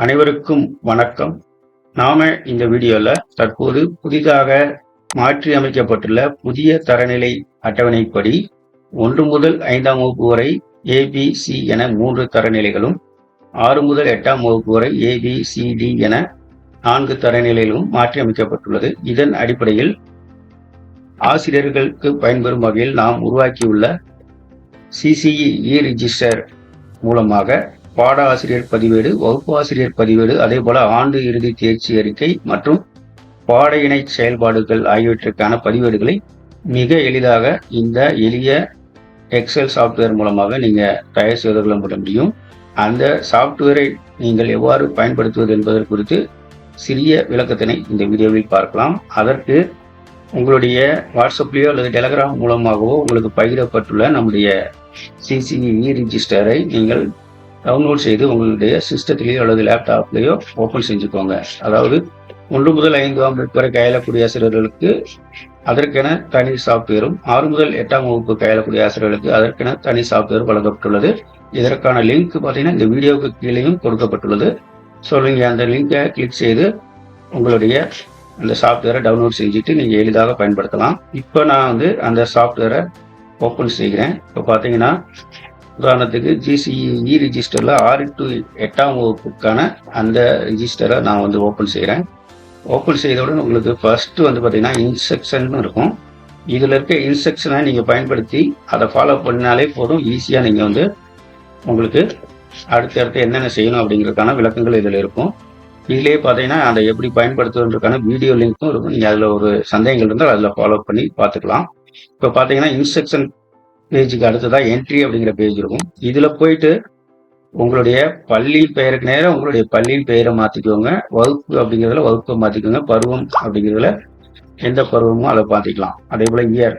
அனைவருக்கும் வணக்கம். நாம இந்த வீடியோல தற்போது புதிதாக மாற்றி அமைக்கப்பட்டுள்ள புதிய தரநிலை அட்டவணைப்படி 1 முதல் 5ஆம் வகுப்பு வரை ABC என 3 தரநிலைகளும், 6 முதல் 8ஆம் வகுப்பு வரை ABCD என 4 தரநிலைகளும் மாற்றி அமைக்கப்பட்டுள்ளது. இதன் அடிப்படையில் ஆசிரியர்களுக்கு பயன்பெறும் வகையில் நாம் உருவாக்கியுள்ள CCE ரிஜிஸ்டர் மூலமாக பாட ஆசிரியர் பதிவேடு, வகுப்பு ஆசிரியர் பதிவேடு, அதே போல ஆண்டு இறுதி தேர்ச்சி அறிக்கை மற்றும் பாட இணை செயல்பாடுகள் ஆகியவற்றிற்கான பதிவேடுகளை மிக எளிதாக இந்த எளிய எக்ஸல் சாஃப்ட்வேர் மூலமாக நீங்க தயார் செய்து கொள்ள முடியும். அந்த சாஃப்ட்வேரை நீங்கள் எவ்வாறு பயன்படுத்துவது என்பது குறித்து சிறிய விளக்கத்தினை இந்த வீடியோவில் பார்க்கலாம். அதற்கு உங்களுடைய வாட்ஸ்அப்லேயோ அல்லது டெலகிராம் மூலமாகவோ உங்களுக்கு பகிரப்பட்டுள்ள நம்முடைய CCE ரிஜிஸ்டரை நீங்கள் டவுன்லோட் செய்து உங்களுடைய சிஸ்டத்திலேயோ அல்லது லேப்டாப்லேயோ ஓப்பன் செஞ்சுக்கோங்க. அதாவது 1 முதல் 5ஆம் வகுப்பு வரை கையாளக்கூடிய ஆசிரியர்களுக்கு அதற்கென தனி சாஃப்ட்வேரும், 6 முதல் 8ஆம் வகுப்பு கையாளக்கூடிய ஆசிரியர்களுக்கு அதற்கென தனி சாஃப்ட்வேர் வழங்கப்பட்டுள்ளது. இதற்கான லிங்க் பார்த்தீங்கன்னா இந்த வீடியோவுக்கு கீழேயும் கொடுக்கப்பட்டுள்ளது. ஸோ நீங்கள் அந்த லிங்கை கிளிக் செய்து உங்களுடைய அந்த சாஃப்ட்வேரை டவுன்லோட் செஞ்சுட்டு நீங்கள் எளிதாக பயன்படுத்தலாம். இப்போ நான் அந்த சாஃப்ட்வேரை ஓப்பன் செய்கிறேன். இப்போ பார்த்தீங்கன்னா உதாரணத்துக்கு GCE ரிஜிஸ்டரில் 6 to 8ஆம் வகுப்புக்கான அந்த ரிஜிஸ்டரை நான் ஓப்பன் செய்கிறேன். ஓப்பன் செய்தவுடன் உங்களுக்கு ஃபர்ஸ்ட் பார்த்தீங்கன்னா இன்ஸ்ட்ரக்ஷன் இருக்கும். இதில் இருக்க இன்ஸ்ட்ரக்ஷனை நீங்கள் பயன்படுத்தி அதை ஃபாலோ பண்ணினாலே போதும். ஈஸியாக நீங்கள் உங்களுக்கு அடுத்தடுத்து என்னென்ன செய்யணும் அப்படிங்கிறதுக்கான விளக்கங்கள் இதில் இருக்கும். இதிலே பார்த்தீங்கன்னா அதை எப்படி பயன்படுத்துவதற்கான வீடியோ லிங்க்கும் இருக்கும். நீங்கள் அதில் ஒரு சந்தேகங்கள் இருந்தால் அதில் ஃபாலோ பண்ணி பார்த்துக்கலாம். இப்போ பார்த்தீங்கன்னா இன்ஸ்ட்ரக்ஷன் பேஜுக்கு அடுத்ததான் என்ட்ரி அப்படிங்கிற பேஜ் இருக்கும். இதில் போயிட்டு உங்களுடைய பள்ளி பெயருக்கு நேரம் உங்களுடைய பள்ளியின் பெயரை மாற்றிக்கோங்க. வகுப்பு அப்படிங்கிறதுல வகுப்பை மாற்றிக்கோங்க. பருவம் அப்படிங்கிறதுல எந்த பருவமோ அதை மாற்றிக்கலாம். அதே போல் இயர்,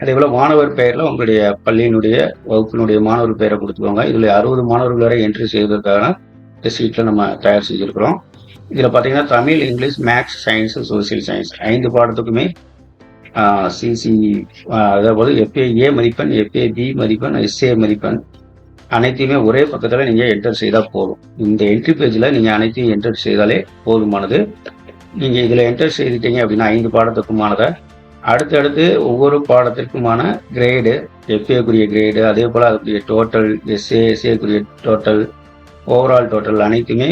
அதே போல் மாணவர் பெயரில் உங்களுடைய பள்ளியினுடைய வகுப்பினுடைய மாணவர் பெயரை கொடுத்துக்கோங்க. இதில் 60 மாணவர்கள் வரை என்ட்ரி செய்வதற்கான ஷீட்டில் நம்ம தயார் செஞ்சுருக்கிறோம். இதில் பார்த்தீங்கன்னா Tamil, English, maths, science, social science 5 பாடத்துக்குமே CCE அதாவது FA மதிப்பெண், FAB மதிப்பெண், SA மதிப்பெண் அனைத்தையுமே ஒரே பக்கத்தில் நீங்கள் என்டர் செய்தால் போதும். இந்த என்ட்ரி பேஜில் நீங்கள் அனைத்தையும் என்டர் செய்தாலே போதுமானது. நீங்கள் இதில் என்டர் செய்துட்டீங்க அப்படின்னா 5 பாடத்துக்குமானதை அடுத்தடுத்து ஒவ்வொரு பாடத்திற்குமான கிரேடு, FAக்குரிய கிரேடு, அதே போல் அதுக்குரிய டோட்டல், SAக்குரிய டோட்டல், ஓவரால் டோட்டல் அனைத்துமே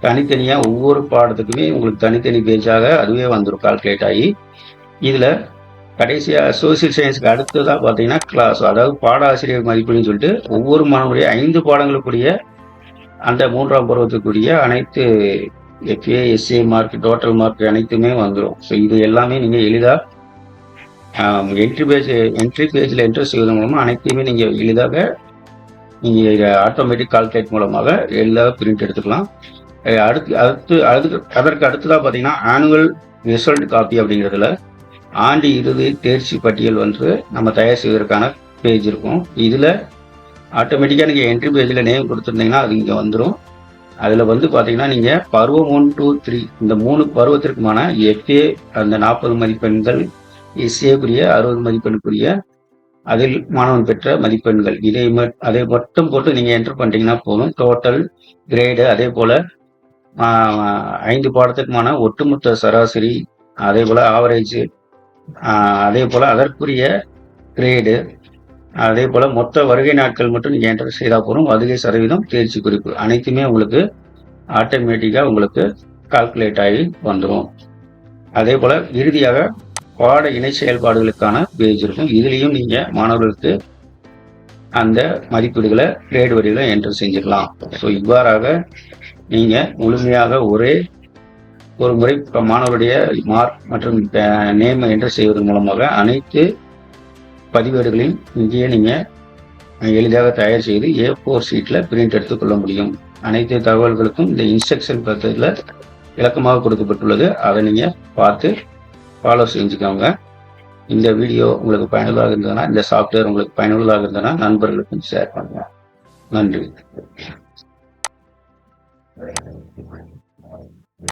தனித்தனியாக ஒவ்வொரு பாடத்துக்குமே உங்களுக்கு தனித்தனி பேஜாக அதுவே வந்துடும் கால்குலேட் ஆகி. இதில் கடைசியாக சோசியல் சயின்ஸுக்கு அடுத்ததாக பார்த்தீங்கன்னா கிளாஸ், அதாவது பாட ஆசிரியர் மதிப்பீடுன்னு சொல்லிட்டு ஒவ்வொரு மாணவருடைய 5 பாடங்களுக்குரிய அந்த 3ஆம் பருவத்துக்குரிய அனைத்து FA, SA mark, total mark அனைத்துமே வந்துடும். ஸோ இது எல்லாமே நீங்கள் எளிதாக என்ட்ரி பேஜில் என்ட்ரி செய்வதன் மூலமாக அனைத்தையுமே நீங்கள் எளிதாக நீங்கள் ஆட்டோமேட்டிக் கால்குலேட் மூலமாக எளிதாக பிரிண்ட் எடுத்துக்கலாம். அதற்கு அடுத்ததாக பார்த்தீங்கன்னா ஆனுவல் ரிசல்ட் காப்பி அப்படிங்கிறதுல ஆண்டு இறுதி தேர்ச்சி பட்டியல் நம்ம தயார் செய்வதற்கான பேஜ் இருக்கும். இதில் ஆட்டோமேட்டிக்காக நீங்கள் என்ட்ரி பேஜில் நேம் கொடுத்துருந்தீங்கன்னா அது இங்கே வந்துடும். அதில் பார்த்தீங்கன்னா நீங்கள் பருவம் 1, 2, 3 இந்த 3 பருவத்திற்குமான FA அந்த 40 மதிப்பெண்கள், SAக்குரிய 60 மதிப்பெண்ணுக்குரிய அதில் மாணவன் பெற்ற மதிப்பெண்கள் அதை மட்டும் போட்டு நீங்கள் என்டர் பண்ணிட்டீங்கன்னா போதும். டோட்டல், கிரேடு, அதே போல் 5 பாடத்திற்குமான ஒட்டுமொத்த சராசரி, அதே போல் ஆவரேஜ், அதே போல் அதற்குரிய கிரேடு, அதே போல் மொத்த வருகை நாட்கள் மட்டும் நீங்கள் என்டர் செய்தால் போதும். வருகை சதவீதம், தேர்ச்சி குறிப்பு அனைத்துமே உங்களுக்கு ஆட்டோமேட்டிக்காக உங்களுக்கு கால்குலேட் ஆகி வந்துடும். அதே போல் இறுதியாக பாட இணை செயல்பாடுகளுக்கான பேஜ் இருக்கும். இதுலேயும் நீங்கள் மாணவர்களுக்கு அந்த மதிப்பீடுகளை கிரேட் வரிகளை என்டர் செஞ்சுக்கலாம். ஸோ இவ்வாறாக நீங்கள் முழுமையாக ஒரு முறை மாணவருடைய மார்க் மற்றும் நேம் என்டர் செய்வதன் மூலமாக அனைத்து பதிவேடுகளையும் இங்கேயே நீங்கள் எளிதாக தயார் செய்து A4 ஷீட்டில் பிரிண்ட் எடுத்துக்கொள்ள முடியும். அனைத்து தகவல்களுக்கும் இந்த இன்ஸ்ட்ரக்ஷன் பக்கத்தில் விளக்கமாக கொடுக்கப்பட்டுள்ளது. அதை நீங்கள் பார்த்து ஃபாலோ செஞ்சுக்கோங்க. இந்த வீடியோ உங்களுக்கு பயனுள்ளதாக இருந்ததுன்னா, இந்த சாஃப்ட்வேர் உங்களுக்கு பயனுள்ளதாக இருந்ததுன்னா நண்பர்களுக்கும் ஷேர் பண்ணுங்க. நன்றி.